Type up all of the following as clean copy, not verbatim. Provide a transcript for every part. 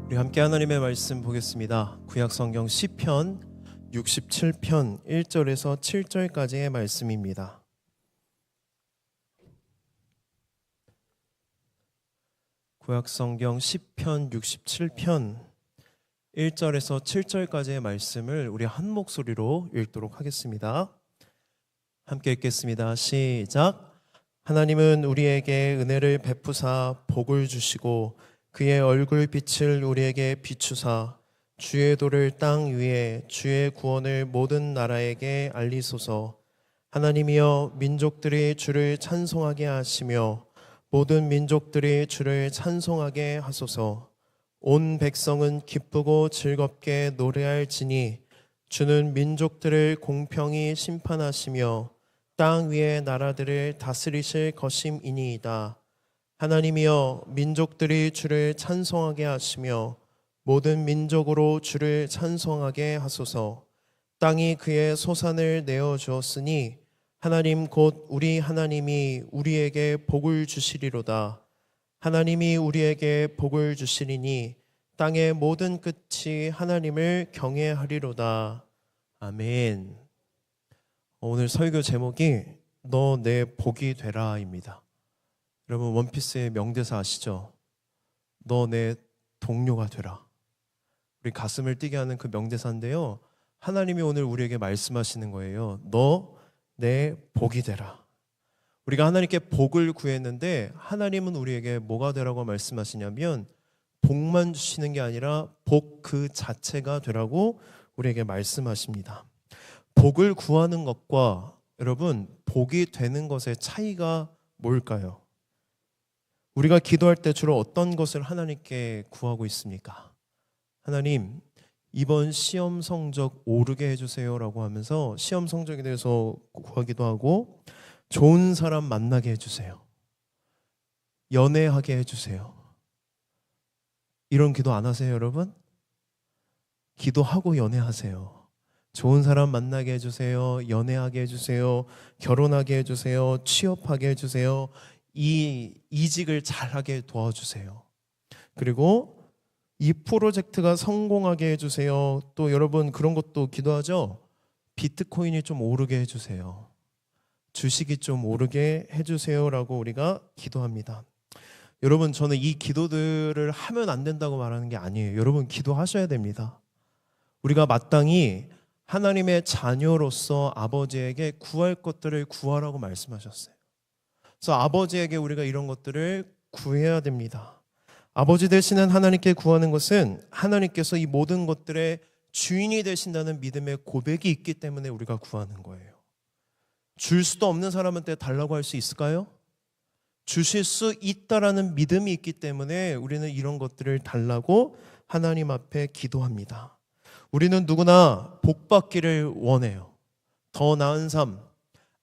우리 함께 하나님의 말씀 보겠습니다. 구약성경 시편 67편 1절에서 7절까지의 말씀입니다. 구약성경 시편 67편 1절에서 7절까지의 말씀을 우리 한 목소리로 읽도록 하겠습니다. 함께 읽겠습니다. 시작. 하나님은 우리에게 은혜를 베푸사 복을 주시고 그의 얼굴 빛을 우리에게 비추사 주의 도를 땅 위에 주의 구원을 모든 나라에게 알리소서. 하나님이여 민족들이 주를 찬송하게 하시며 모든 민족들이 주를 찬송하게 하소서. 온 백성은 기쁘고 즐겁게 노래할지니 주는 민족들을 공평히 심판하시며 땅 위의 나라들을 다스리실 것임이니이다. 하나님이여 민족들이 주를 찬송하게 하시며 모든 민족으로 주를 찬송하게 하소서. 땅이 그의 소산을 내어주었으니 하나님 곧 우리 하나님이 우리에게 복을 주시리로다. 하나님이 우리에게 복을 주시리니 땅의 모든 끝이 하나님을 경외하리로다. 아멘. 오늘 설교 제목이 너 내 복이 되라입니다. 여러분 원피스의 명대사 아시죠? 너 내 동료가 되라. 우리 가슴을 뛰게 하는 그 명대사인데요, 하나님이 오늘 우리에게 말씀하시는 거예요. 너 내 복이 되라. 우리가 하나님께 복을 구했는데 하나님은 우리에게 뭐가 되라고 말씀하시냐면 복만 주시는 게 아니라 복 그 자체가 되라고 우리에게 말씀하십니다. 복을 구하는 것과 여러분 복이 되는 것의 차이가 뭘까요? 우리가 기도할 때 주로 어떤 것을 하나님께 구하고 있습니까? 하나님, 이번 시험 성적 오르게 해주세요라고 하면서 시험 성적에 대해서 구하기도 하고, 좋은 사람 만나게 해주세요, 연애하게 해주세요. 이런 기도 안 하세요, 여러분? 기도하고 연애하세요. 좋은 사람 만나게 해주세요, 연애하게 해주세요, 결혼하게 해주세요, 취업하게 해주세요, 이직을 잘하게 도와주세요. 그리고 이 프로젝트가 성공하게 해주세요. 또 여러분 그런 것도 기도하죠. 비트코인이 좀 오르게 해주세요, 주식이 좀 오르게 해주세요라고 우리가 기도합니다. 여러분 저는 이 기도들을 하면 안 된다고 말하는 게 아니에요. 여러분 기도하셔야 됩니다. 우리가 마땅히 하나님의 자녀로서 아버지에게 구할 것들을 구하라고 말씀하셨어요. 그래서 아버지에게 우리가 이런 것들을 구해야 됩니다. 아버지 되시는 하나님께 구하는 것은 하나님께서 이 모든 것들의 주인이 되신다는 믿음의 고백이 있기 때문에 우리가 구하는 거예요. 줄 수도 없는 사람한테 달라고 할 수 있을까요? 주실 수 있다라는 믿음이 있기 때문에 우리는 이런 것들을 달라고 하나님 앞에 기도합니다. 우리는 누구나 복 받기를 원해요. 더 나은 삶,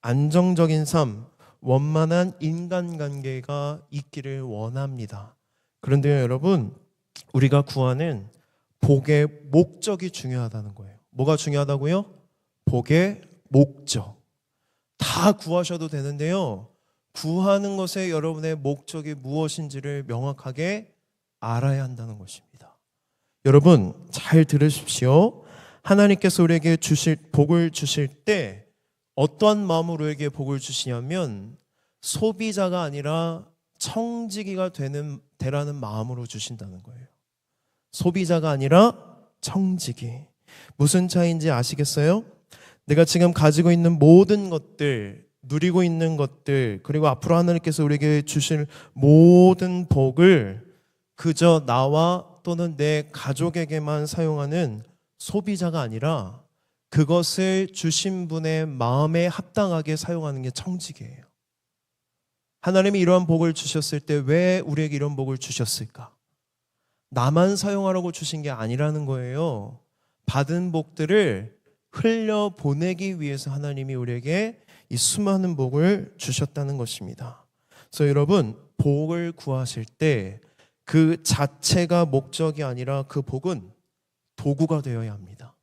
안정적인 삶, 원만한 인간관계가 있기를 원합니다. 그런데 여러분, 우리가 구하는 복의 목적이 중요하다는 거예요. 뭐가 중요하다고요? 복의 목적. 다 구하셔도 되는데요, 구하는 것에 여러분의 목적이 무엇인지를 명확하게 알아야 한다는 것입니다. 여러분 잘 들으십시오. 하나님께서 우리에게 주실 복을 주실 때 어떠한 마음으로 우리에게 복을 주시냐면 소비자가 아니라 청지기가 되라는 마음으로 주신다는 거예요. 소비자가 아니라 청지기. 무슨 차이인지 아시겠어요? 내가 지금 가지고 있는 모든 것들, 누리고 있는 것들, 그리고 앞으로 하나님께서 우리에게 주실 모든 복을 그저 나와 또는 내 가족에게만 사용하는 소비자가 아니라 그것을 주신 분의 마음에 합당하게 사용하는 게 청지기예요. 하나님이 이러한 복을 주셨을 때 왜 우리에게 이런 복을 주셨을까? 나만 사용하라고 주신 게 아니라는 거예요. 받은 복들을 흘려보내기 위해서 하나님이 우리에게 이 수많은 복을 주셨다는 것입니다. 그래서 여러분 복을 구하실 때 그 자체가 목적이 아니라 그 복은 도구가 되어야 합니다.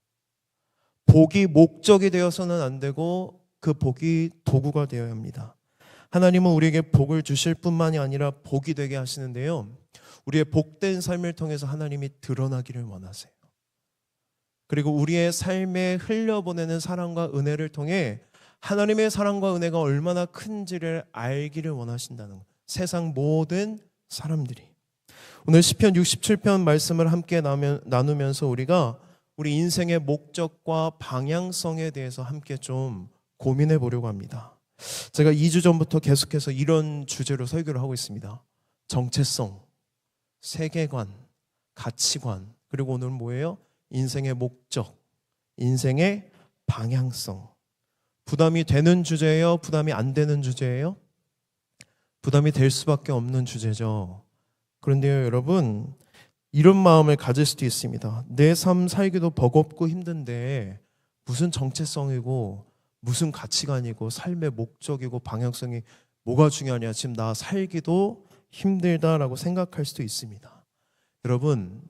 복이 목적이 되어서는 안 되고 그 복이 도구가 되어야 합니다. 하나님은 우리에게 복을 주실 뿐만이 아니라 복이 되게 하시는데요, 우리의 복된 삶을 통해서 하나님이 드러나기를 원하세요. 그리고 우리의 삶에 흘려보내는 사랑과 은혜를 통해 하나님의 사랑과 은혜가 얼마나 큰지를 알기를 원하신다는 거예요. 세상 모든 사람들이. 오늘 시편 67편 말씀을 함께 나누면서 우리가 우리 인생의 목적과 방향성에 대해서 함께 좀 고민해 보려고 합니다. 제가 2주 전부터 계속해서 이런 주제로 설교를 하고 있습니다. 정체성, 세계관, 가치관, 그리고 오늘은 뭐예요? 인생의 목적, 인생의 방향성. 부담이 되는 주제예요? 부담이 안 되는 주제예요? 부담이 될 수밖에 없는 주제죠. 그런데요, 여러분, 이런 마음을 가질 수도 있습니다. 내 삶 살기도 버겁고 힘든데 무슨 정체성이고 무슨 가치관이고 삶의 목적이고 방향성이 뭐가 중요하냐, 지금 나 살기도 힘들다라고 생각할 수도 있습니다. 여러분,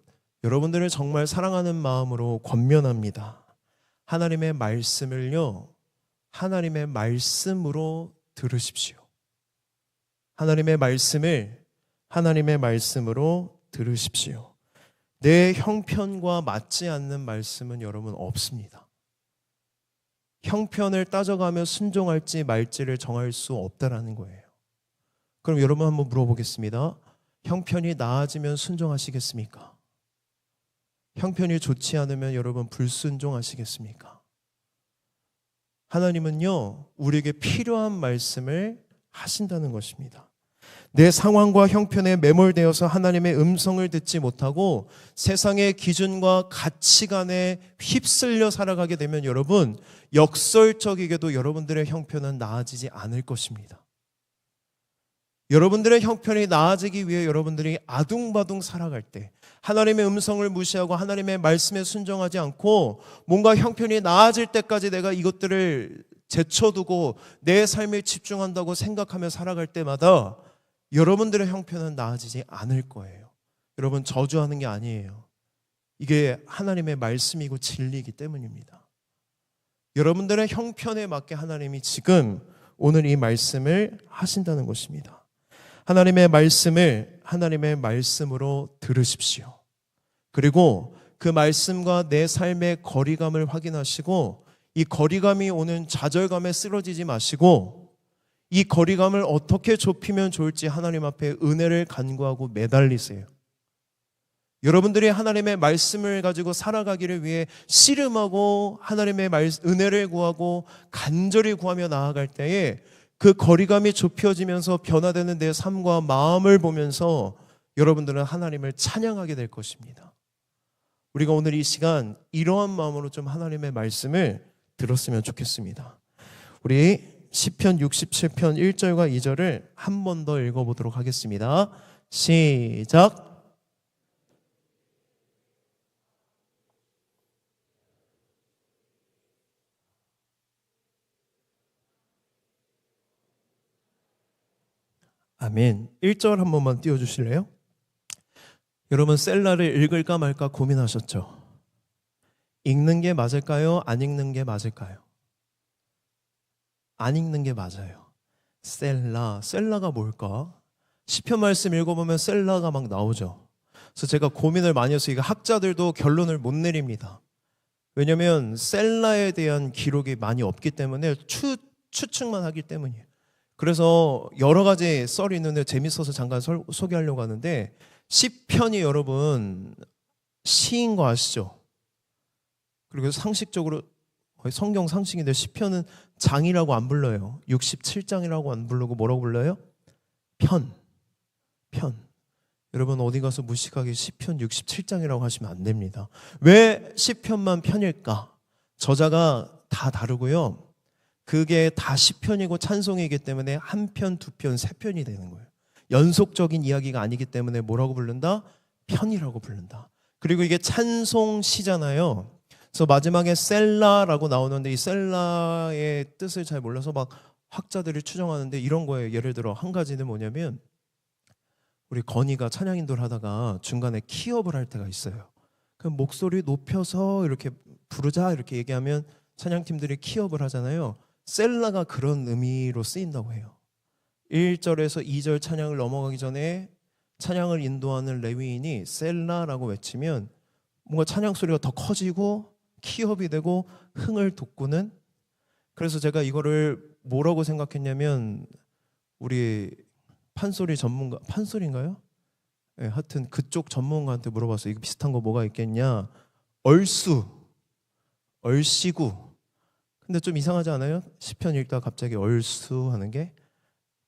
여러분들을 정말 사랑하는 마음으로 권면합니다. 하나님의 말씀을요, 하나님의 말씀으로 들으십시오. 하나님의 말씀을 하나님의 말씀으로 들으십시오. 내 형편과 맞지 않는 말씀은 여러분 없습니다. 형편을 따져가며 순종할지 말지를 정할 수 없다라는 거예요. 그럼 여러분 한번 물어보겠습니다. 형편이 나아지면 순종하시겠습니까? 형편이 좋지 않으면 여러분 불순종하시겠습니까? 하나님은요, 우리에게 필요한 말씀을 하신다는 것입니다. 내 상황과 형편에 매몰되어서 하나님의 음성을 듣지 못하고 세상의 기준과 가치관에 휩쓸려 살아가게 되면 여러분, 역설적이게도 여러분들의 형편은 나아지지 않을 것입니다. 여러분들의 형편이 나아지기 위해 여러분들이 아둥바둥 살아갈 때, 하나님의 음성을 무시하고 하나님의 말씀에 순종하지 않고 뭔가 형편이 나아질 때까지 내가 이것들을 제쳐두고 내 삶에 집중한다고 생각하며 살아갈 때마다 여러분들의 형편은 나아지지 않을 거예요. 여러분, 저주하는 게 아니에요. 이게 하나님의 말씀이고 진리이기 때문입니다. 여러분들의 형편에 맞게 하나님이 지금 오늘 이 말씀을 하신다는 것입니다. 하나님의 말씀을 하나님의 말씀으로 들으십시오. 그리고 그 말씀과 내 삶의 거리감을 확인하시고 이 거리감이 오는 좌절감에 쓰러지지 마시고 이 거리감을 어떻게 좁히면 좋을지 하나님 앞에 은혜를 간구하고 매달리세요. 여러분들이 하나님의 말씀을 가지고 살아가기를 위해 씨름하고 하나님의 은혜를 구하고 간절히 구하며 나아갈 때에 그 거리감이 좁혀지면서 변화되는 내 삶과 마음을 보면서 여러분들은 하나님을 찬양하게 될 것입니다. 우리가 오늘 이 시간 이러한 마음으로 좀 하나님의 말씀을 들었으면 좋겠습니다. 우리 시편 67편 1절과 2절을 한 번 더 읽어보도록 하겠습니다. 시작. 아멘. 1절 한 번만 띄워주실래요? 여러분, 셀라를 읽을까 말까 고민하셨죠? 읽는 게 맞을까요? 안 읽는 게 맞을까요? 안 읽는 게 맞아요. 셀라가 뭘까? 시편 말씀 읽어보면 셀라가 막 나오죠. 그래서 제가 고민을 많이 해서 이거 학자들도 결론을 못 내립니다. 왜냐하면 셀라에 대한 기록이 많이 없기 때문에 추측만 하기 때문이에요. 그래서 여러 가지 썰이 있는데 재밌어서 잠깐 소개하려고 하는데, 시편이 여러분 시인 거 아시죠? 그리고 상식적으로 성경 상식인데 시편은 장이라고 안 불러요. 67장이라고 안 부르고 뭐라고 불러요? 편. 여러분, 어디 가서 무식하게 시편 67장이라고 하시면 안 됩니다. 왜 시편만 편일까? 저자가 다 다르고요. 그게 다 시편이고 찬송이기 때문에 한 편, 두 편, 세 편이 되는 거예요. 연속적인 이야기가 아니기 때문에 뭐라고 부른다? 편이라고 부른다. 그리고 이게 찬송시잖아요. 그래서 마지막에 셀라라고 나오는데 이 셀라의 뜻을 잘 몰라서 막 학자들이 추정하는데 이런 거예요. 예를 들어 한 가지는 뭐냐면, 우리 건이가 찬양 인도를 하다가 중간에 키업을 할 때가 있어요. 그럼 목소리 높여서 이렇게 부르자 이렇게 얘기하면 찬양팀들이 키업을 하잖아요. 셀라가 그런 의미로 쓰인다고 해요. 1절에서 2절 찬양을 넘어가기 전에 찬양을 인도하는 레위인이 셀라라고 외치면 뭔가 찬양 소리가 더 커지고 키업이 되고 흥을 돋구는, 그래서 제가 이거를 뭐라고 생각했냐면 우리 판소리 전문가, 판소리인가요? 네, 하여튼 그쪽 전문가한테 물어봤어요. 이거 비슷한 거 뭐가 있겠냐. 얼수, 얼씨구. 근데 좀 이상하지 않아요? 시편 읽다가 갑자기 얼수 하는 게.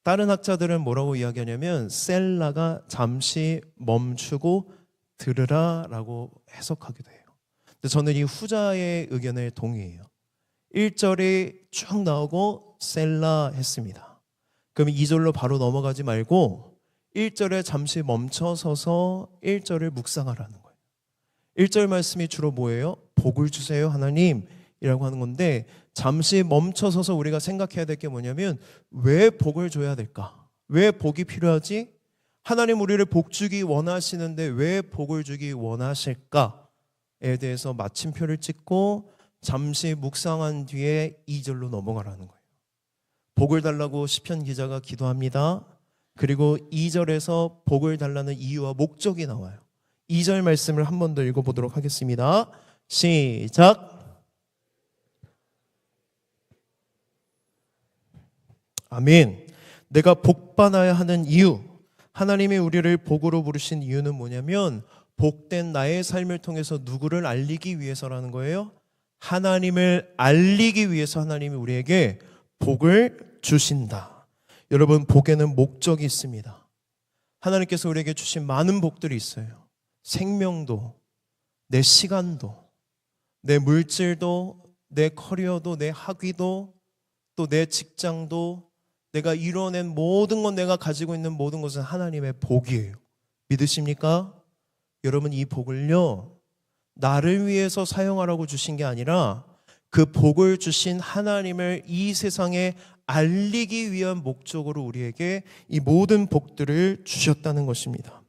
다른 학자들은 뭐라고 이야기하냐면 셀라가 잠시 멈추고 들으라 라고 해석하기도 해요. 근데 저는 이 후자의 의견에 동의해요. 1절이 쭉 나오고 셀라 했습니다. 그럼 2절로 바로 넘어가지 말고 1절에 잠시 멈춰서서 1절을 묵상하라는 거예요. 1절 말씀이 주로 뭐예요? 복을 주세요 하나님 이라고 하는 건데, 잠시 멈춰서서 우리가 생각해야 될 게 뭐냐면 왜 복을 줘야 될까? 왜 복이 필요하지? 하나님 우리를 복 주기 원하시는데 왜 복을 주기 원하실까에 대해서 마침표를 찍고 잠시 묵상한 뒤에 2절로 넘어가라는 거예요. 복을 달라고 시편 기자가 기도합니다. 그리고 2절에서 복을 달라는 이유와 목적이 나와요. 2절 말씀을 한 번 더 읽어보도록 하겠습니다. 시작. 아멘. 내가 복받아야 하는 이유, 하나님이 우리를 복으로 부르신 이유는 뭐냐면 복된 나의 삶을 통해서 누구를 알리기 위해서라는 거예요. 하나님을 알리기 위해서 하나님이 우리에게 복을 주신다. 여러분, 복에는 목적이 있습니다. 하나님께서 우리에게 주신 많은 복들이 있어요. 생명도, 내 시간도, 내 물질도, 내 커리어도, 내 학위도, 또 내 직장도, 내가 이뤄낸 모든 것, 내가 가지고 있는 모든 것은 하나님의 복이에요. 믿으십니까? 여러분, 이 복을요, 나를 위해서 사용하라고 주신 게 아니라 그 복을 주신 하나님을 이 세상에 알리기 위한 목적으로 우리에게 이 모든 복들을 주셨다는 것입니다.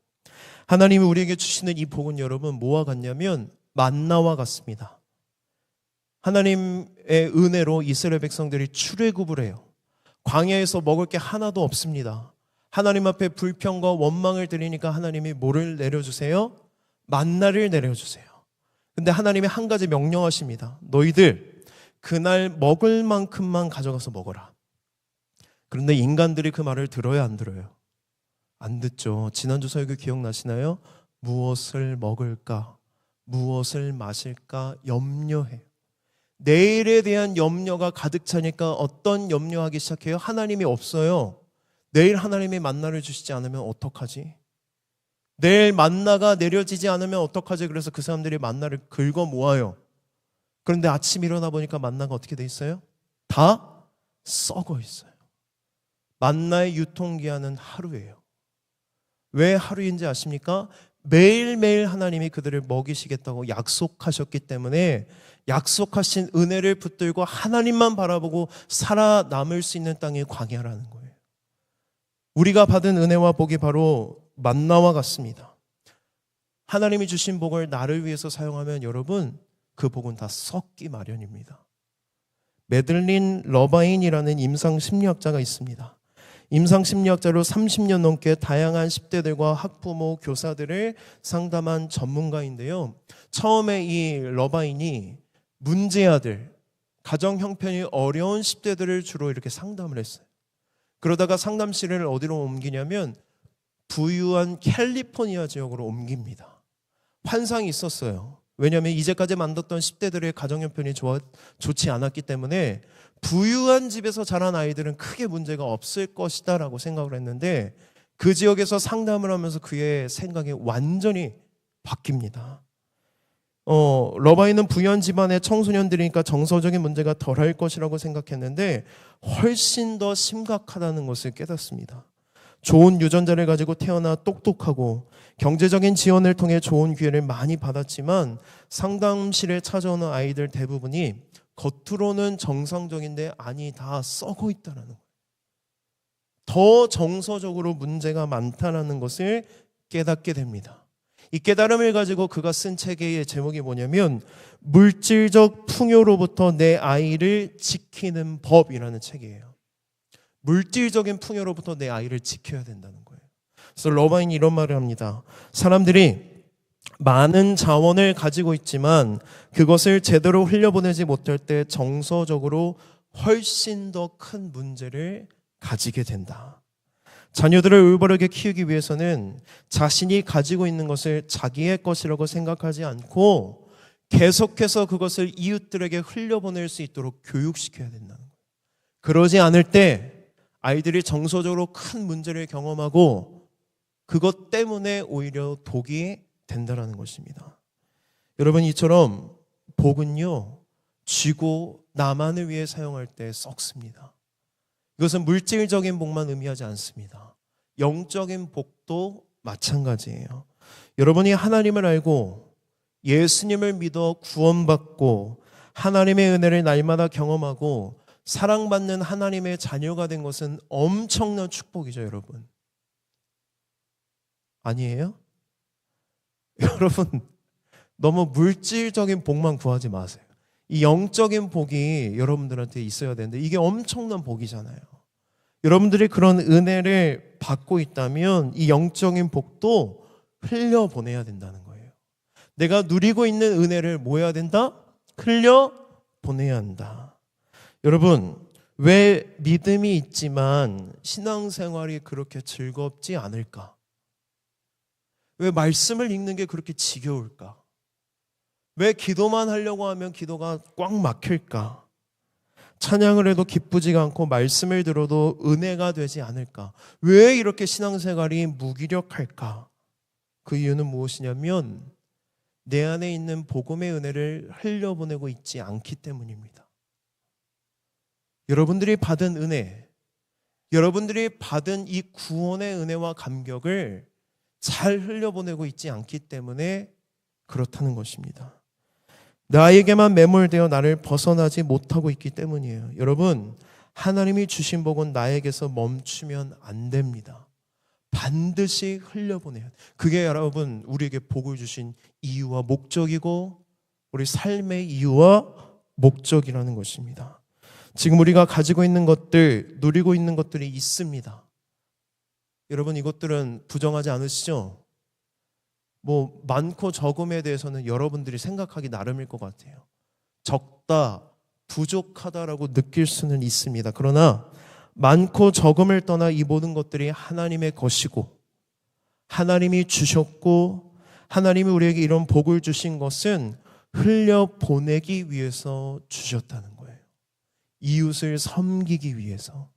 하나님이 우리에게 주시는 이 복은 여러분 뭐와 같냐면 만나와 같습니다. 하나님의 은혜로 이스라엘 백성들이 출애굽을 해요. 광야에서 먹을 게 하나도 없습니다. 하나님 앞에 불평과 원망을 드리니까 하나님이 뭐를 내려주세요? 만나를 내려주세요. 근데 하나님이 한 가지 명령하십니다. 너희들 그날 먹을 만큼만 가져가서 먹어라. 그런데 인간들이 그 말을 들어요, 안 들어요? 안 듣죠. 지난주 설교 기억나시나요? 무엇을 먹을까? 무엇을 마실까? 염려해요. 내일에 대한 염려가 가득 차니까 어떤 염려하기 시작해요? 하나님이 없어요. 내일 하나님이 만나를 주시지 않으면 어떡하지? 내일 만나가 내려지지 않으면 어떡하지? 그래서 그 사람들이 만나를 긁어 모아요. 그런데 아침 일어나 보니까 만나가 어떻게 돼 있어요? 다 썩어 있어요. 만나의 유통기한은 하루예요. 왜 하루인지 아십니까? 매일매일 하나님이 그들을 먹이시겠다고 약속하셨기 때문에 약속하신 은혜를 붙들고 하나님만 바라보고 살아남을 수 있는 땅이 광야라는 거예요. 우리가 받은 은혜와 복이 바로 만나와 같습니다. 하나님이 주신 복을 나를 위해서 사용하면 여러분 그 복은 다 썩기 마련입니다. 메들린 러바인이라는 임상심리학자가 있습니다. 임상심리학자로 30년 넘게 다양한 10대들과 학부모, 교사들을 상담한 전문가인데요. 처음에 이 러바인이 문제아들, 가정 형편이 어려운 10대들을 주로 이렇게 상담을 했어요. 그러다가 상담실을 어디로 옮기냐면 부유한 캘리포니아 지역으로 옮깁니다. 환상이 있었어요. 왜냐하면 이제까지 만났던 10대들의 가정 형편이 좋지 않았기 때문에 부유한 집에서 자란 아이들은 크게 문제가 없을 것이다 라고 생각을 했는데 그 지역에서 상담을 하면서 그의 생각이 완전히 바뀝니다. 러바인은 부유한 집안의 청소년들이니까 정서적인 문제가 덜할 것이라고 생각했는데 훨씬 더 심각하다는 것을 깨닫습니다. 좋은 유전자를 가지고 태어나 똑똑하고 경제적인 지원을 통해 좋은 기회를 많이 받았지만 상담실에 찾아오는 아이들 대부분이 겉으로는 정상적인데 안이 다 썩어 있다는 거예요. 더 정서적으로 문제가 많다는 것을 깨닫게 됩니다. 이 깨달음을 가지고 그가 쓴 책의 제목이 뭐냐면 물질적 풍요로부터 내 아이를 지키는 법이라는 책이에요. 물질적인 풍요로부터 내 아이를 지켜야 된다는 거예요. 그래서 러바인이 이런 말을 합니다. 사람들이 많은 자원을 가지고 있지만 그것을 제대로 흘려보내지 못할 때 정서적으로 훨씬 더 큰 문제를 가지게 된다. 자녀들을 올바르게 키우기 위해서는 자신이 가지고 있는 것을 자기의 것이라고 생각하지 않고 계속해서 그것을 이웃들에게 흘려보낼 수 있도록 교육시켜야 된다는 거예요. 그러지 않을 때 아이들이 정서적으로 큰 문제를 경험하고 그것 때문에 오히려 독이 된다는 것입니다. 여러분, 이처럼 복은요, 쥐고 나만을 위해 사용할 때 썩습니다. 이것은 물질적인 복만 의미하지 않습니다. 영적인 복도 마찬가지예요. 여러분이 하나님을 알고 예수님을 믿어 구원받고 하나님의 은혜를 날마다 경험하고 사랑받는 하나님의 자녀가 된 것은 엄청난 축복이죠, 여러분. 아니에요? 여러분, 너무 물질적인 복만 구하지 마세요. 이 영적인 복이 여러분들한테 있어야 되는데 이게 엄청난 복이잖아요. 여러분들이 그런 은혜를 받고 있다면 이 영적인 복도 흘려보내야 된다는 거예요. 내가 누리고 있는 은혜를 뭐 해야 된다? 흘려보내야 한다. 여러분, 왜 믿음이 있지만 신앙생활이 그렇게 즐겁지 않을까? 왜 말씀을 읽는 게 그렇게 지겨울까? 왜 기도만 하려고 하면 기도가 꽉 막힐까? 찬양을 해도 기쁘지가 않고 말씀을 들어도 은혜가 되지 않을까? 왜 이렇게 신앙생활이 무기력할까? 그 이유는 무엇이냐면 내 안에 있는 복음의 은혜를 흘려보내고 있지 않기 때문입니다. 여러분들이 받은 은혜, 여러분들이 받은 이 구원의 은혜와 감격을 잘 흘려보내고 있지 않기 때문에 그렇다는 것입니다. 나에게만 매몰되어 나를 벗어나지 못하고 있기 때문이에요. 여러분, 하나님이 주신 복은 나에게서 멈추면 안 됩니다. 반드시 흘려보내요. 그게 여러분 우리에게 복을 주신 이유와 목적이고 우리 삶의 이유와 목적이라는 것입니다. 지금 우리가 가지고 있는 것들, 누리고 있는 것들이 있습니다. 여러분, 이것들은 부정하지 않으시죠? 뭐 많고 적음에 대해서는 여러분들이 생각하기 나름일 것 같아요. 적다, 부족하다라고 느낄 수는 있습니다. 그러나 많고 적음을 떠나 이 모든 것들이 하나님의 것이고 하나님이 주셨고 하나님이 우리에게 이런 복을 주신 것은 흘려보내기 위해서 주셨다는 거예요. 이웃을 섬기기 위해서,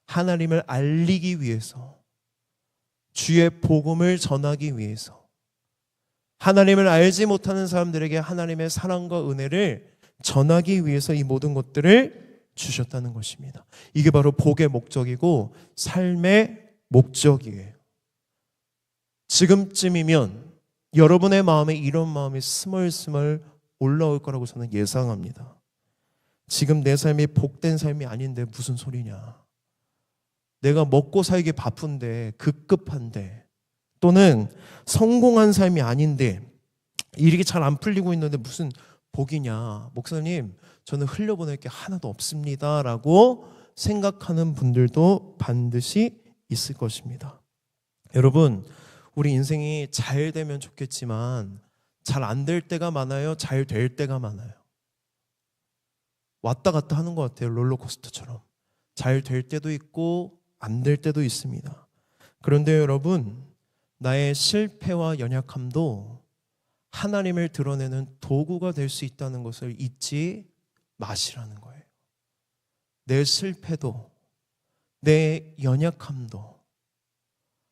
하나님을 알리기 위해서, 주의 복음을 전하기 위해서, 하나님을 알지 못하는 사람들에게 하나님의 사랑과 은혜를 전하기 위해서 이 모든 것들을 주셨다는 것입니다. 이게 바로 복의 목적이고 삶의 목적이에요. 지금쯤이면 여러분의 마음에 이런 마음이 스멀스멀 올라올 거라고 저는 예상합니다. 지금 내 삶이 복된 삶이 아닌데 무슨 소리냐. 내가 먹고 살기 바쁜데, 급급한데, 또는 성공한 삶이 아닌데 일이 잘 안 풀리고 있는데 무슨 복이냐. 목사님, 저는 흘려보낼 게 하나도 없습니다 라고 생각하는 분들도 반드시 있을 것입니다. 여러분, 우리 인생이 잘 되면 좋겠지만 잘 안 될 때가 많아요? 잘 될 때가 많아요? 왔다 갔다 하는 것 같아요. 롤러코스터처럼. 잘 될 때도 있고 안 될 때도 있습니다. 그런데 여러분, 나의 실패와 연약함도 하나님을 드러내는 도구가 될 수 있다는 것을 잊지 마시라는 거예요. 내 실패도 내 연약함도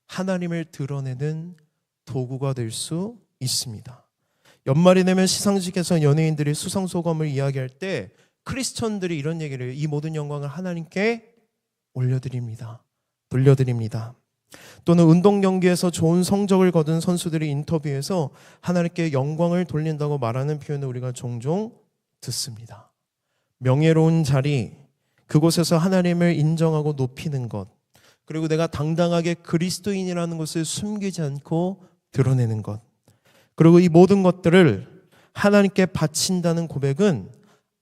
하나님을 드러내는 도구가 될 수 있습니다. 연말이 되면 시상식에서 연예인들이 수상소감을 이야기할 때 크리스천들이 이런 얘기를 해요. 이 모든 영광을 하나님께 올려드립니다. 돌려드립니다. 또는 운동 경기에서 좋은 성적을 거둔 선수들이 인터뷰에서 하나님께 영광을 돌린다고 말하는 표현을 우리가 종종 듣습니다. 명예로운 자리, 그곳에서 하나님을 인정하고 높이는 것, 그리고 내가 당당하게 그리스도인이라는 것을 숨기지 않고 드러내는 것, 그리고 이 모든 것들을 하나님께 바친다는 고백은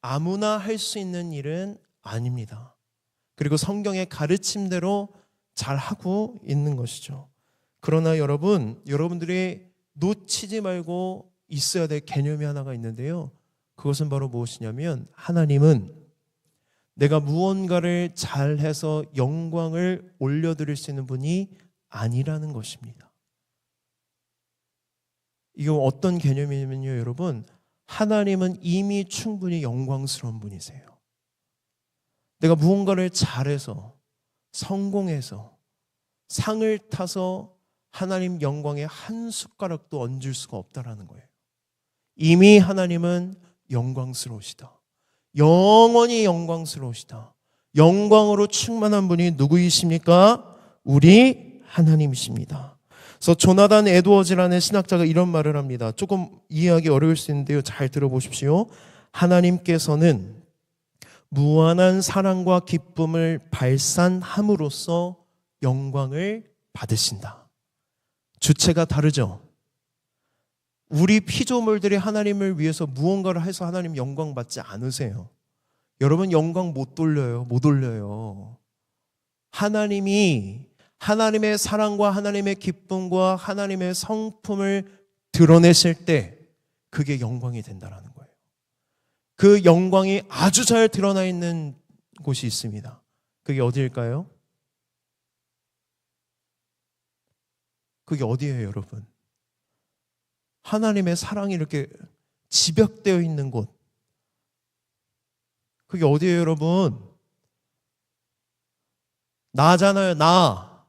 아무나 할 수 있는 일은 아닙니다. 그리고 성경의 가르침대로 잘 하고 있는 것이죠. 그러나 여러분들이 놓치지 말고 있어야 될 개념이 하나가 있는데요. 그것은 바로 무엇이냐면 하나님은 내가 무언가를 잘해서 영광을 올려드릴 수 있는 분이 아니라는 것입니다. 이거 어떤 개념이냐면요, 여러분. 하나님은 이미 충분히 영광스러운 분이세요. 내가 무언가를 잘해서 성공해서 상을 타서 하나님 영광에 한 숟가락도 얹을 수가 없다라는 거예요. 이미 하나님은 영광스러우시다. 영원히 영광스러우시다. 영광으로 충만한 분이 누구이십니까? 우리 하나님이십니다. 그래서 조나단 에드워즈라는 신학자가 이런 말을 합니다. 조금 이해하기 어려울 수 있는데요. 잘 들어보십시오. 하나님께서는 무한한 사랑과 기쁨을 발산함으로써 영광을 받으신다. 주체가 다르죠. 우리 피조물들이 하나님을 위해서 무언가를 해서 하나님 영광 받지 않으세요. 여러분 영광 못 올려요. 하나님이 하나님의 사랑과 하나님의 기쁨과 하나님의 성품을 드러내실 때 그게 영광이 된다는 거예요. 그 영광이 아주 잘 드러나 있는 곳이 있습니다. 그게 어디일까요? 그게 어디예요, 여러분? 하나님의 사랑이 이렇게 집약되어 있는 곳. 그게 어디예요, 여러분? 나잖아요, 나.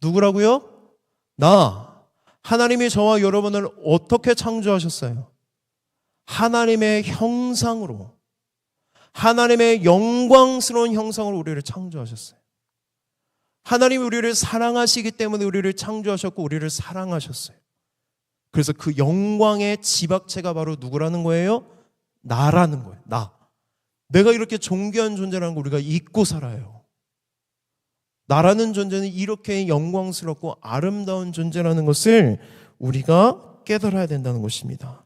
누구라고요? 나. 하나님이 저와 여러분을 어떻게 창조하셨어요? 하나님의 형상으로, 하나님의 영광스러운 형상으로 우리를 창조하셨어요. 하나님이 우리를 사랑하시기 때문에 우리를 창조하셨고 우리를 사랑하셨어요. 그래서 그 영광의 지박체가 바로 누구라는 거예요? 나라는 거예요. 나. 내가 이렇게 존귀한 존재라는 걸 우리가 잊고 살아요. 나라는 존재는 이렇게 영광스럽고 아름다운 존재라는 것을 우리가 깨달아야 된다는 것입니다.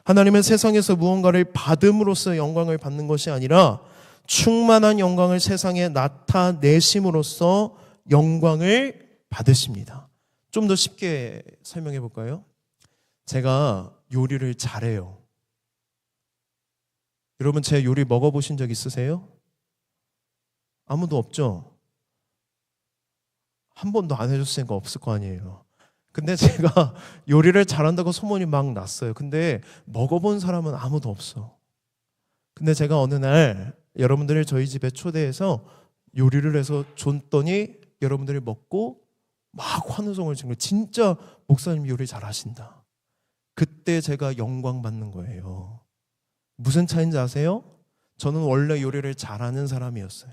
하나님은 세상에서 무언가를 받음으로써 영광을 받는 것이 아니라 충만한 영광을 세상에 나타내심으로써 영광을 받으십니다. 좀 더 쉽게 설명해 볼까요? 제가 요리를 잘해요. 여러분 제 요리 먹어보신 적 있으세요? 아무도 없죠? 한 번도 안 해줬으니까 없을 거 아니에요. 근데 제가 요리를 잘한다고 소문이 막 났어요. 근데 먹어본 사람은 아무도 없어. 근데 제가 어느 날 여러분들을 저희 집에 초대해서 요리를 해서 줬더니 여러분들이 먹고 막 환호성을 지른 거예요. 진짜 목사님 요리 잘하신다. 그때 제가 영광 받는 거예요. 무슨 차이인지 아세요? 저는 원래 요리를 잘하는 사람이었어요.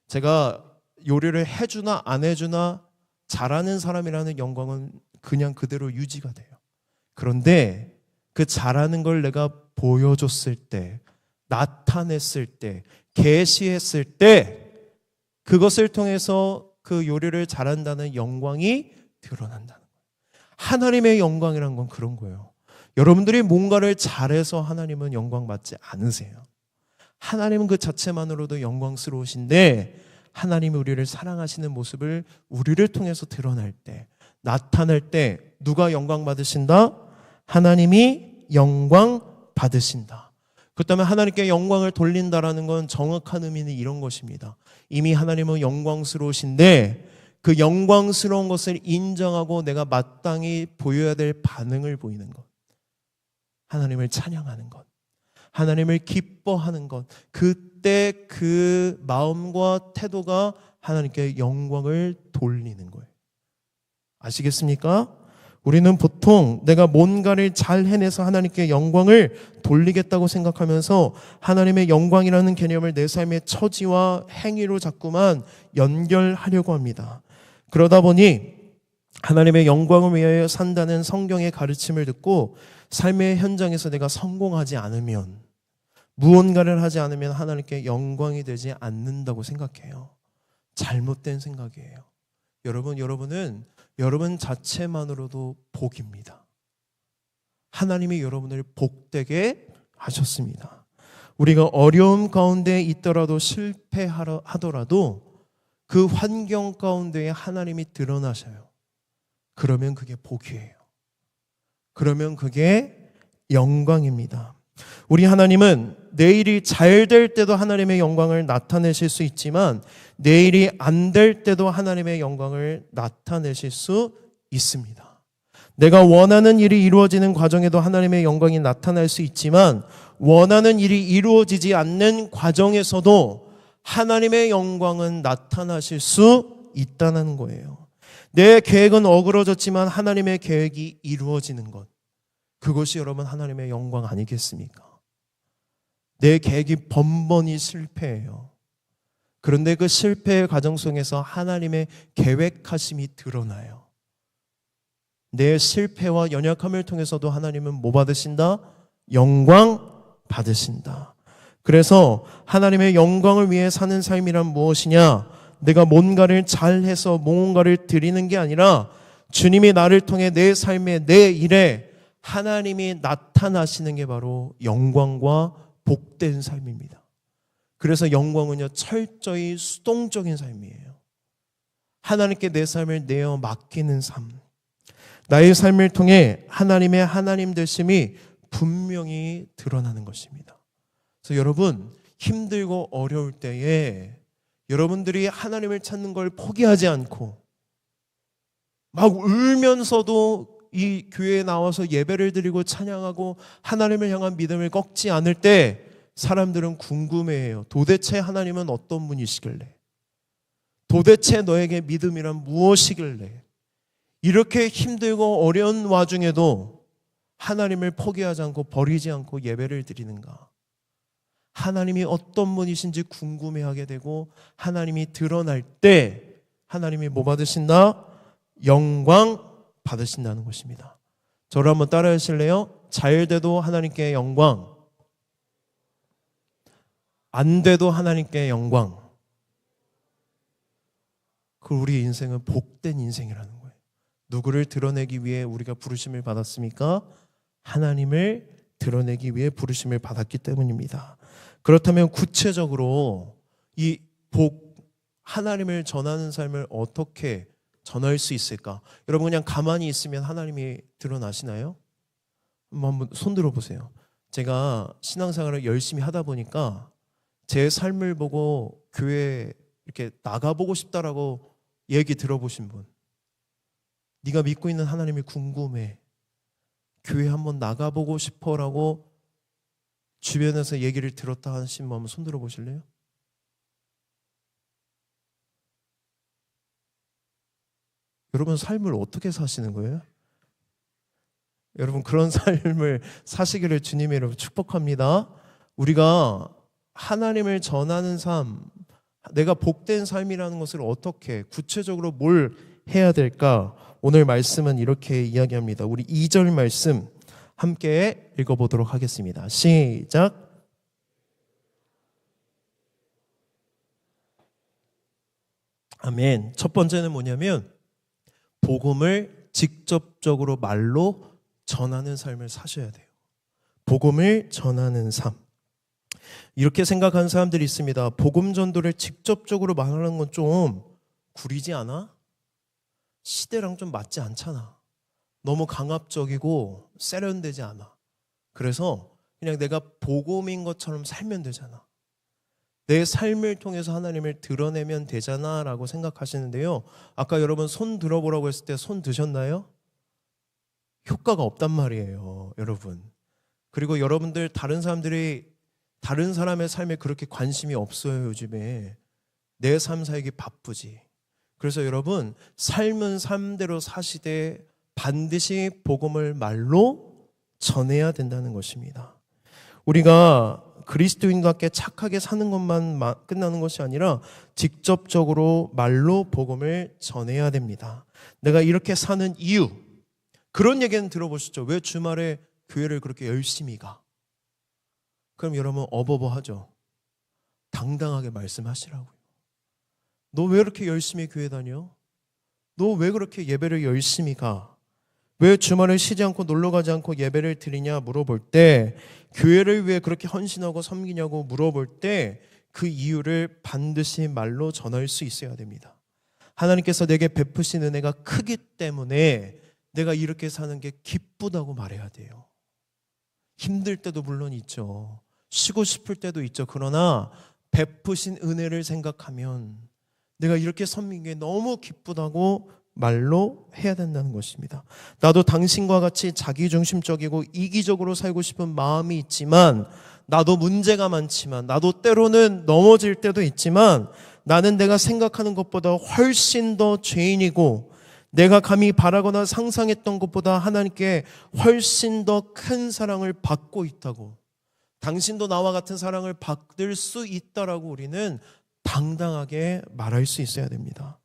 제가 요리를 해주나 안 해주나 잘하는 사람이라는 영광은 그냥 그대로 유지가 돼요. 그런데 그 잘하는 걸 내가 보여줬을 때, 나타냈을 때, 계시했을 때 그것을 통해서 그 요리를 잘한다는 영광이 드러난다는 거예요. 하나님의 영광이란 건 그런 거예요. 여러분들이 뭔가를 잘해서 하나님은 영광 받지 않으세요. 하나님은 그 자체만으로도 영광스러우신데 하나님이 우리를 사랑하시는 모습을 우리를 통해서 드러날 때, 나타낼 때 누가 영광 받으신다? 하나님이 영광 받으신다. 그렇다면 하나님께 영광을 돌린다라는 건 정확한 의미는 이런 것입니다. 이미 하나님은 영광스러우신데 그 영광스러운 것을 인정하고 내가 마땅히 보여야 될 반응을 보이는 것. 하나님을 찬양하는 것. 하나님을 기뻐하는 것. 그때 그 마음과 태도가 하나님께 영광을 돌리는 거예요. 아시겠습니까? 우리는 보통 내가 뭔가를 잘 해내서 하나님께 영광을 돌리겠다고 생각하면서 하나님의 영광이라는 개념을 내 삶의 처지와 행위로 자꾸만 연결하려고 합니다. 그러다 보니 하나님의 영광을 위하여 산다는 성경의 가르침을 듣고 삶의 현장에서 내가 성공하지 않으면, 무언가를 하지 않으면 하나님께 영광이 되지 않는다고 생각해요. 잘못된 생각이에요. 여러분은 여러분 자체만으로도 복입니다. 하나님이 여러분을 복되게 하셨습니다. 우리가 어려움 가운데 있더라도 실패하더라도 그 환경 가운데에 하나님이 드러나셔요. 그러면 그게 복이에요. 그러면 그게 영광입니다. 우리 하나님은 내일이 잘 될 때도 하나님의 영광을 나타내실 수 있지만 내일이 안 될 때도 하나님의 영광을 나타내실 수 있습니다. 내가 원하는 일이 이루어지는 과정에도 하나님의 영광이 나타날 수 있지만 원하는 일이 이루어지지 않는 과정에서도 하나님의 영광은 나타나실 수 있다는 거예요. 내 계획은 어그러졌지만 하나님의 계획이 이루어지는 것, 그것이 여러분 하나님의 영광 아니겠습니까? 내 계획이 번번이 실패해요. 그런데 그 실패의 과정 속에서 하나님의 계획하심이 드러나요. 내 실패와 연약함을 통해서도 하나님은 뭐 받으신다? 영광 받으신다. 그래서 하나님의 영광을 위해 사는 삶이란 무엇이냐? 내가 뭔가를 잘해서 뭔가를 드리는 게 아니라 주님이 나를 통해 내 삶에, 내 일에 하나님이 나타나시는 게 바로 영광과 복된 삶입니다. 그래서 영광은요, 철저히 수동적인 삶이에요. 하나님께 내 삶을 내어 맡기는 삶. 나의 삶을 통해 하나님의 하나님 되심이 분명히 드러나는 것입니다. 그래서 여러분, 힘들고 어려울 때에 여러분들이 하나님을 찾는 걸 포기하지 않고 막 울면서도 이 교회에 나와서 예배를 드리고 찬양하고 하나님을 향한 믿음을 꺾지 않을 때 사람들은 궁금해해요. 도대체 하나님은 어떤 분이시길래? 도대체 너에게 믿음이란 무엇이길래? 이렇게 힘들고 어려운 와중에도 하나님을 포기하지 않고 버리지 않고 예배를 드리는가? 하나님이 어떤 분이신지 궁금해하게 되고 하나님이 드러날 때 하나님이 뭐 받으신다? 영광 받으신다는 것입니다. 저를 한번 따라 하실래요? 잘 돼도 하나님께 영광, 안 돼도 하나님께 영광. 그 우리 인생은 복된 인생이라는 거예요. 누구를 드러내기 위해 우리가 부르심을 받았습니까? 하나님을 드러내기 위해 부르심을 받았기 때문입니다. 그렇다면 구체적으로 이 복, 하나님을 전하는 삶을 어떻게 전할 수 있을까? 여러분 그냥 가만히 있으면 하나님이 드러나시나요? 한번 손 들어보세요. 제가 신앙생활을 열심히 하다 보니까 제 삶을 보고 교회 이렇게 나가보고 싶다라고 얘기 들어보신 분, 네가 믿고 있는 하나님이 궁금해, 교회 한번 나가보고 싶어라고 주변에서 얘기를 들었다 하신 분 한번 손 들어보실래요? 여러분 삶을 어떻게 사시는 거예요? 여러분 그런 삶을 사시기를 주님의 이름으로 축복합니다. 우리가 하나님을 전하는 삶, 내가 복된 삶이라는 것을 어떻게 구체적으로 뭘 해야 될까? 오늘 말씀은 이렇게 이야기합니다. 우리 2절 말씀 함께 읽어보도록 하겠습니다. 시작. 아멘. 첫 번째는 뭐냐면 복음을 직접적으로 말로 전하는 삶을 사셔야 돼요. 복음을 전하는 삶. 이렇게 생각하는 사람들이 있습니다. 복음 전도를 직접적으로 말하는 건 좀 구리지 않아? 시대랑 좀 맞지 않잖아. 너무 강압적이고 세련되지 않아. 그래서 그냥 내가 복음인 것처럼 살면 되잖아. 내 삶을 통해서 하나님을 드러내면 되잖아 라고 생각하시는데요. 아까 여러분 손 들어보라고 했을 때 손 드셨나요? 효과가 없단 말이에요, 여러분. 그리고 여러분들 다른 사람들이 다른 사람의 삶에 그렇게 관심이 없어요, 요즘에. 내 삶 살기 바쁘지. 그래서 여러분, 삶은 삶대로 사시되 반드시 복음을 말로 전해야 된다는 것입니다. 우리가 그리스도인답게 착하게 사는 것만 끝나는 것이 아니라 직접적으로 말로 복음을 전해야 됩니다. 내가 이렇게 사는 이유, 그런 얘기는 들어보시죠. 왜 주말에 교회를 그렇게 열심히 가? 그럼 여러분 어버버하죠. 당당하게 말씀하시라고요. 너 왜 그렇게 열심히 교회 다녀? 너 왜 그렇게 예배를 열심히 가? 왜 주말에 쉬지 않고 놀러 가지 않고 예배를 드리냐 물어볼 때, 교회를 위해 그렇게 헌신하고 섬기냐고 물어볼 때 그 이유를 반드시 말로 전할 수 있어야 됩니다. 하나님께서 내게 베푸신 은혜가 크기 때문에 내가 이렇게 사는 게 기쁘다고 말해야 돼요. 힘들 때도 물론 있죠. 쉬고 싶을 때도 있죠. 그러나 베푸신 은혜를 생각하면 내가 이렇게 섬긴 게 너무 기쁘다고 말로 해야 된다는 것입니다. 나도 당신과 같이 자기중심적이고 이기적으로 살고 싶은 마음이 있지만, 나도 문제가 많지만, 나도 때로는 넘어질 때도 있지만, 나는 내가 생각하는 것보다 훨씬 더 죄인이고, 내가 감히 바라거나 상상했던 것보다 하나님께 훨씬 더 큰 사랑을 받고 있다고, 당신도 나와 같은 사랑을 받을 수 있다라고 우리는 당당하게 말할 수 있어야 됩니다.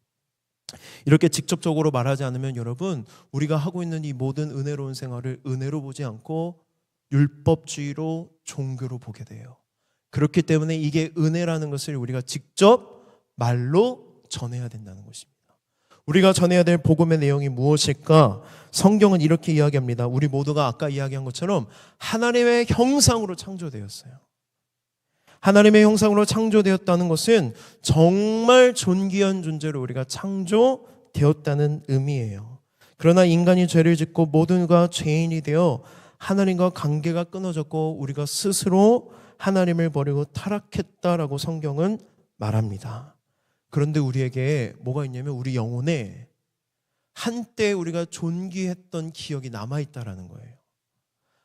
이렇게 직접적으로 말하지 않으면 여러분, 우리가 하고 있는 이 모든 은혜로운 생활을 은혜로 보지 않고 율법주의로, 종교로 보게 돼요. 그렇기 때문에 이게 은혜라는 것을 우리가 직접 말로 전해야 된다는 것입니다. 우리가 전해야 될 복음의 내용이 무엇일까? 성경은 이렇게 이야기합니다. 우리 모두가 아까 이야기한 것처럼 하나님의 형상으로 창조되었어요. 하나님의 형상으로 창조되었다는 것은 정말 존귀한 존재로 우리가 창조되었다는 의미예요. 그러나 인간이 죄를 짓고 모두가 죄인이 되어 하나님과 관계가 끊어졌고 우리가 스스로 하나님을 버리고 타락했다라고 성경은 말합니다. 그런데 우리에게 뭐가 있냐면 우리 영혼에 한때 우리가 존귀했던 기억이 남아있다라는 거예요.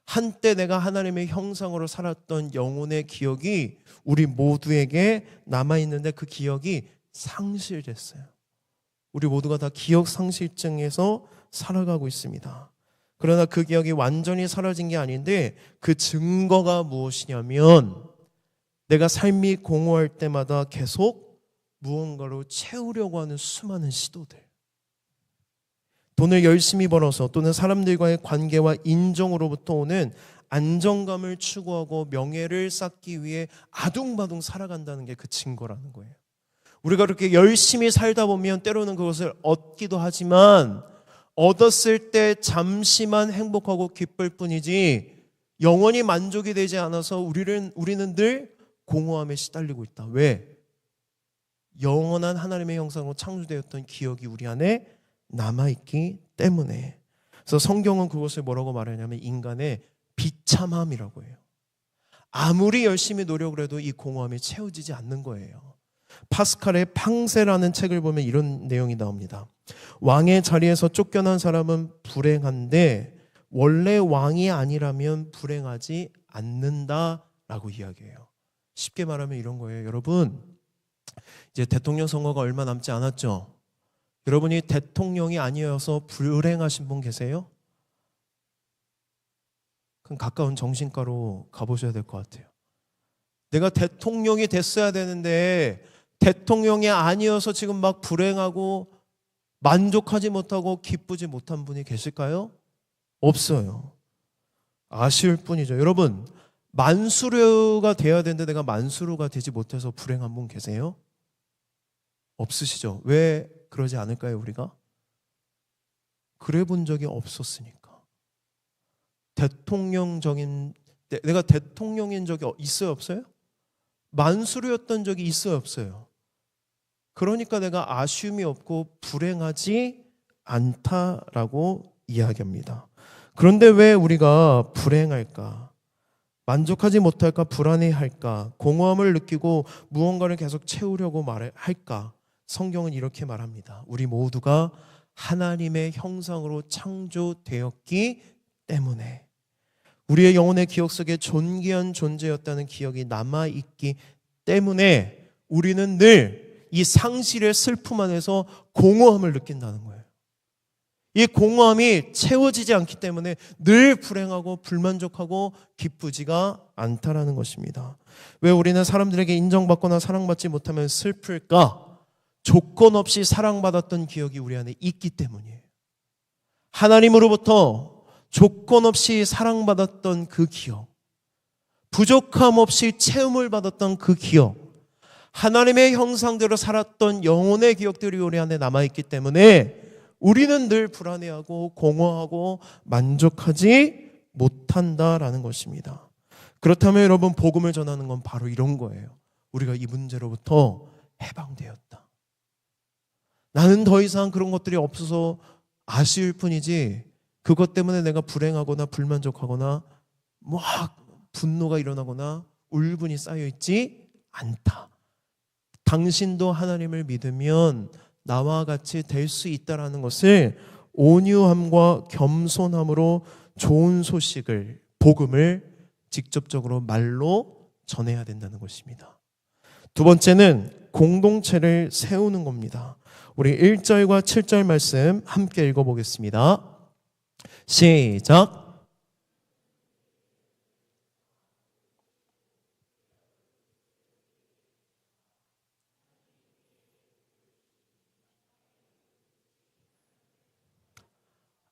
한때 내가 하나님의 형상으로 살았던 영혼의 기억이 우리 모두에게 남아있는데 그 기억이 상실됐어요. 우리 모두가 다 기억 상실증에서 살아가고 있습니다. 그러나 그 기억이 완전히 사라진 게 아닌데 그 증거가 무엇이냐면 내가 삶이 공허할 때마다 계속 무언가로 채우려고 하는 수많은 시도들, 돈을 열심히 벌어서 또는 사람들과의 관계와 인정으로부터 오는 안정감을 추구하고 명예를 쌓기 위해 아둥바둥 살아간다는 게 그 증거라는 거예요. 우리가 그렇게 열심히 살다 보면 때로는 그것을 얻기도 하지만 얻었을 때 잠시만 행복하고 기쁠 뿐이지 영원히 만족이 되지 않아서 우리는 늘 공허함에 시달리고 있다. 왜? 영원한 하나님의 형상으로 창조되었던 기억이 우리 안에 남아있기 때문에. 그래서 성경은 그것을 뭐라고 말하냐면 인간의 비참함이라고 해요. 아무리 열심히 노력을 해도 이 공허함이 채워지지 않는 거예요. 파스칼의 팡세라는 책을 보면 이런 내용이 나옵니다. 왕의 자리에서 쫓겨난 사람은 불행한데 원래 왕이 아니라면 불행하지 않는다라고 이야기해요. 쉽게 말하면 이런 거예요. 여러분, 이제 대통령 선거가 얼마 남지 않았죠? 여러분이 대통령이 아니어서 불행하신 분 계세요? 그럼 가까운 정신과로 가보셔야 될 것 같아요. 내가 대통령이 됐어야 되는데 대통령이 아니어서 지금 막 불행하고 만족하지 못하고 기쁘지 못한 분이 계실까요? 없어요. 아쉬울 뿐이죠. 여러분, 만수르가 돼야 되는데 내가 만수르가 되지 못해서 불행한 분 계세요? 없으시죠? 왜 그러지 않을까요, 우리가? 그래 본 적이 없었으니까. 내가 대통령인 적이 있어요, 없어요? 만수르였던 적이 있어요, 없어요? 그러니까 내가 아쉬움이 없고 불행하지 않다라고 이야기합니다. 그런데 왜 우리가 불행할까? 만족하지 못할까? 불안해할까? 공허함을 느끼고 무언가를 계속 채우려고 할까? 성경은 이렇게 말합니다. 우리 모두가 하나님의 형상으로 창조되었기 때문에, 우리의 영혼의 기억 속에 존귀한 존재였다는 기억이 남아있기 때문에 우리는 늘 이 상실의 슬픔 안에서 공허함을 느낀다는 거예요. 이 공허함이 채워지지 않기 때문에 늘 불행하고 불만족하고 기쁘지가 않다라는 것입니다. 왜 우리는 사람들에게 인정받거나 사랑받지 못하면 슬플까? 조건 없이 사랑받았던 기억이 우리 안에 있기 때문이에요. 하나님으로부터 조건 없이 사랑받았던 그 기억, 부족함 없이 채움을 받았던 그 기억, 하나님의 형상대로 살았던 영혼의 기억들이 우리 안에 남아있기 때문에 우리는 늘 불안해하고 공허하고 만족하지 못한다라는 것입니다. 그렇다면 여러분, 복음을 전하는 건 바로 이런 거예요. 우리가 이 문제로부터 해방되었다. 나는 더 이상 그런 것들이 없어서 아쉬울 뿐이지 그것 때문에 내가 불행하거나 불만족하거나 막 분노가 일어나거나 울분이 쌓여있지 않다. 당신도 하나님을 믿으면 나와 같이 될 수 있다라는 것을 온유함과 겸손함으로 좋은 소식을, 복음을 직접적으로 말로 전해야 된다는 것입니다. 두 번째는 공동체를 세우는 겁니다. 우리 1절과 7절 말씀 함께 읽어보겠습니다. 시작.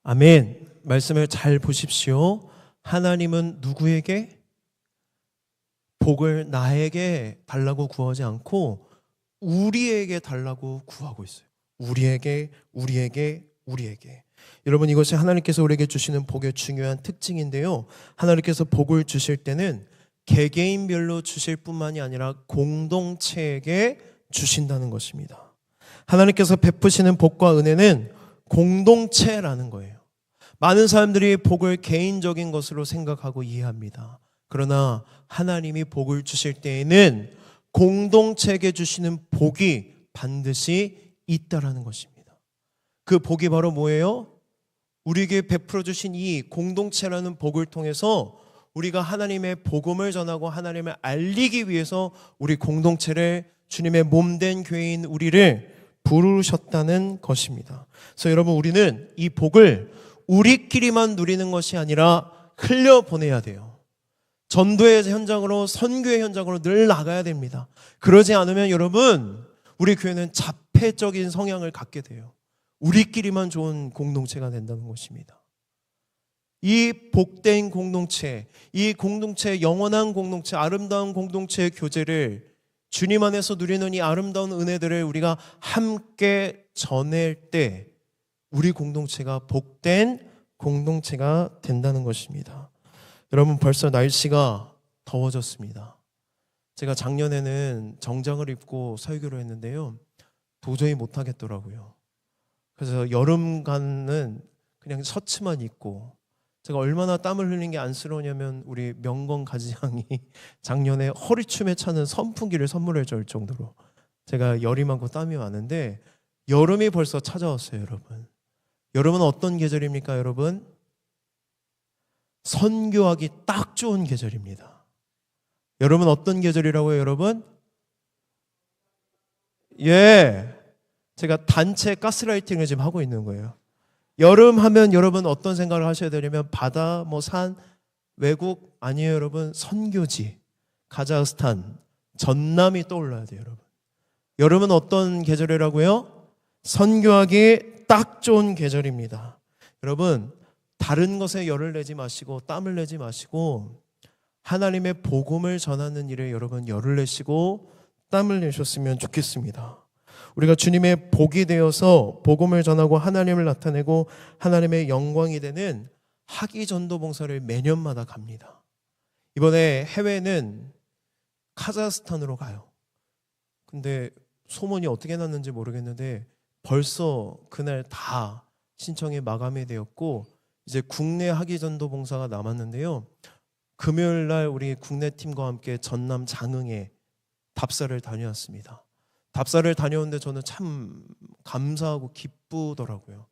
아멘. 말씀을 잘 보십시오. 하나님은 누구에게? 복을 나에게 달라고 구하지 않고 우리에게 달라고 구하고 있어요. 우리에게. 여러분, 이것이 하나님께서 우리에게 주시는 복의 중요한 특징인데요. 하나님께서 복을 주실 때는 개개인별로 주실 뿐만이 아니라 공동체에게 주신다는 것입니다. 하나님께서 베푸시는 복과 은혜는 공동체라는 거예요. 많은 사람들이 복을 개인적인 것으로 생각하고 이해합니다. 그러나 하나님이 복을 주실 때에는 공동체에게 주시는 복이 반드시 있다라는 것입니다. 그 복이 바로 뭐예요? 우리에게 베풀어 주신 이 공동체라는 복을 통해서 우리가 하나님의 복음을 전하고 하나님을 알리기 위해서 우리 공동체를, 주님의 몸된 교회인 우리를 부르셨다는 것입니다. 그래서 여러분, 우리는 이 복을 우리끼리만 누리는 것이 아니라 흘려보내야 돼요. 전도의 현장으로, 선교의 현장으로 늘 나가야 됩니다. 그러지 않으면 여러분, 우리 교회는 자폐적인 성향을 갖게 돼요. 우리끼리만 좋은 공동체가 된다는 것입니다. 이 복된 공동체, 이 공동체, 영원한 공동체, 아름다운 공동체의 교제를, 주님 안에서 누리는 이 아름다운 은혜들을 우리가 함께 전할 때 우리 공동체가 복된 공동체가 된다는 것입니다. 여러분, 벌써 날씨가 더워졌습니다. 제가 작년에는 정장을 입고 설교를 했는데요, 도저히 못하겠더라고요. 그래서 여름간은 그냥 셔츠만 입고, 제가 얼마나 땀을 흘린 게 안쓰러우냐면 우리 명건 가지장이 작년에 허리춤에 차는 선풍기를 선물해 줄 정도로 제가 열이 많고 땀이 많은데, 여름이 벌써 찾아왔어요. 여러분, 여름은 어떤 계절입니까? 여러분, 선교하기 딱 좋은 계절입니다. 여러분, 어떤 계절이라고요? 여러분, 제가 단체 가스라이팅을 지금 하고 있는 거예요. 여름 하면 여러분 어떤 생각을 하셔야 되냐면 바다, 산, 외국 아니에요. 여러분, 선교지, 카자흐스탄, 전남이 떠올라야 돼요. 여러분, 여름은 어떤 계절이라고요? 선교하기 딱 좋은 계절입니다. 여러분, 다른 것에 열을 내지 마시고 땀을 내지 마시고 하나님의 복음을 전하는 일에 여러분 열을 내시고 땀을 내셨으면 좋겠습니다. 우리가 주님의 복이 되어서 복음을 전하고 하나님을 나타내고 하나님의 영광이 되는 학위 전도 봉사를 매년마다 갑니다. 이번에 해외는 카자흐스탄으로 가요. 근데 소문이 어떻게 났는지 모르겠는데 벌써 그날 다 신청이 마감이 되었고 이제 국내 학위 전도 봉사가 남았는데요. 금요일 날 우리 국내 팀과 함께 전남 장흥에 답사를 다녀왔습니다. 답사를 다녀오는데 저는 참 감사하고 기쁘더라고요.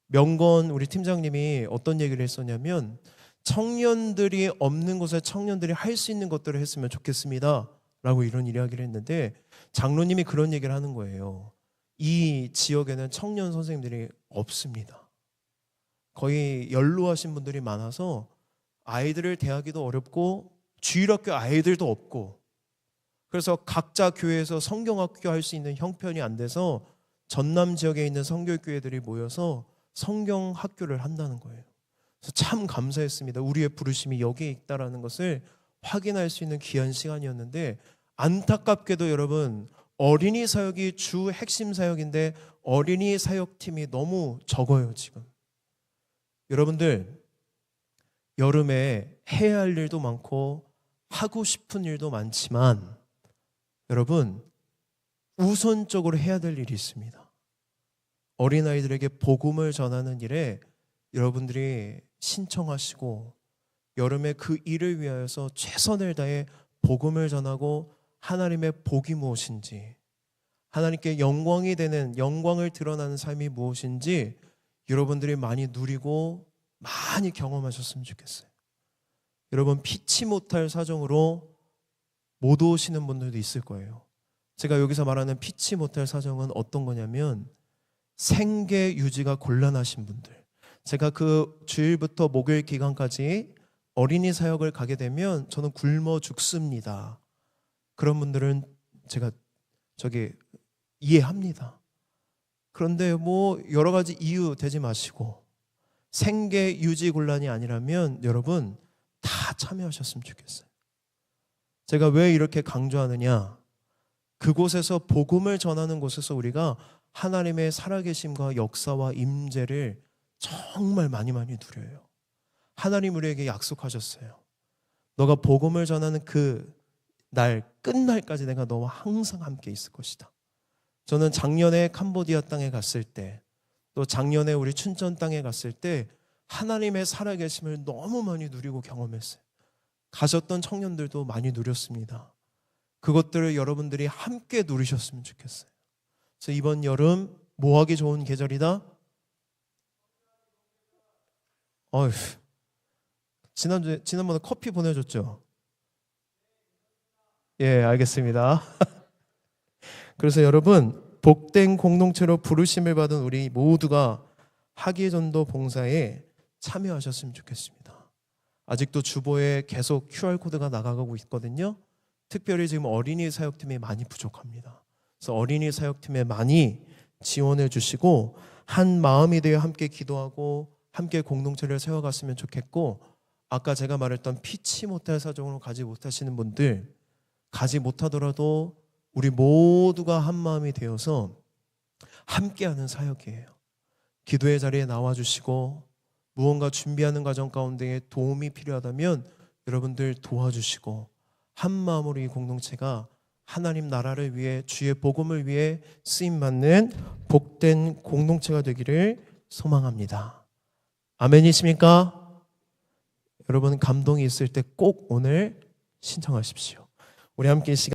명건 우리 팀장님이 어떤 얘기를 했었냐면, 청년들이 없는 곳에 청년들이 할 수 있는 것들을 했으면 좋겠습니다 라고 이런 이야기를 했는데, 장로님이 그런 얘기를 하는 거예요. 이 지역에는 청년 선생님들이 없습니다. 거의 연로하신 분들이 많아서 아이들을 대하기도 어렵고 주일학교 아이들도 없고, 그래서 각자 교회에서 성경학교 할 수 있는 형편이 안 돼서 전남 지역에 있는 성교교회들이 모여서 성경학교를 한다는 거예요. 그래서 참 감사했습니다. 우리의 부르심이 여기에 있다라는 것을 확인할 수 있는 귀한 시간이었는데, 안타깝게도 여러분, 어린이 사역이 주 핵심 사역인데 어린이 사역팀이 너무 적어요. 지금 여러분들, 여름에 해야 할 일도 많고 하고 싶은 일도 많지만 여러분, 우선적으로 해야 될 일이 있습니다. 어린아이들에게 복음을 전하는 일에 여러분들이 신청하시고 여름에 그 일을 위하여서 최선을 다해 복음을 전하고 하나님의 복이 무엇인지, 하나님께 영광이 되는, 영광을 드러나는 삶이 무엇인지 여러분들이 많이 누리고 많이 경험하셨으면 좋겠어요. 여러분, 피치 못할 사정으로 못 오시는 분들도 있을 거예요. 제가 여기서 말하는 피치 못할 사정은 어떤 거냐면 생계 유지가 곤란하신 분들. 제가 그 주일부터 목요일 기간까지 어린이 사역을 가게 되면 저는 굶어 죽습니다. 그런 분들은 제가 이해합니다. 그런데 뭐 여러 가지 이유 대지 마시고 생계 유지 곤란이 아니라면 여러분 다 참여하셨으면 좋겠어요. 제가 왜 이렇게 강조하느냐? 그곳에서 복음을 전하는 곳에서 우리가 하나님의 살아계심과 역사와 임재를 정말 많이 누려요. 하나님 우리에게 약속하셨어요. 너가 복음을 전하는 그 날, 끝날까지 내가 너와 항상 함께 있을 것이다. 저는 작년에 캄보디아 땅에 갔을 때, 또 작년에 우리 춘천 땅에 갔을 때 하나님의 살아계심을 너무 많이 누리고 경험했어요. 가셨던 청년들도 많이 누렸습니다. 그것들을 여러분들이 함께 누리셨으면 좋겠어요. 그래서 이번 여름 뭐하기 좋은 계절이다? 어휴, 지난번에 커피 보내줬죠? 예, 알겠습니다. 그래서 여러분, 복된 공동체로 부르심을 받은 우리 모두가 학예전도 봉사에 참여하셨으면 좋겠습니다. 아직도 주보에 계속 QR코드가 나가고 있거든요. 특별히 지금 어린이 사역팀이 많이 부족합니다. 그래서 어린이 사역팀에 많이 지원해 주시고 한 마음이 되어 함께 기도하고 함께 공동체를 세워갔으면 좋겠고, 아까 제가 말했던 피치 못할 사정으로 가지 못하시는 분들, 가지 못하더라도 우리 모두가 한 마음이 되어서 함께하는 사역이에요. 기도의 자리에 나와주시고 무언가 준비하는 과정 가운데 도움이 필요하다면 여러분들 도와주시고 한 마음으로 이 공동체가 하나님 나라를 위해, 주의 복음을 위해 쓰임받는 복된 공동체가 되기를 소망합니다. 아멘이십니까? 여러분, 감동이 있을 때 꼭 오늘 신청하십시오. 우리 함께 이 시간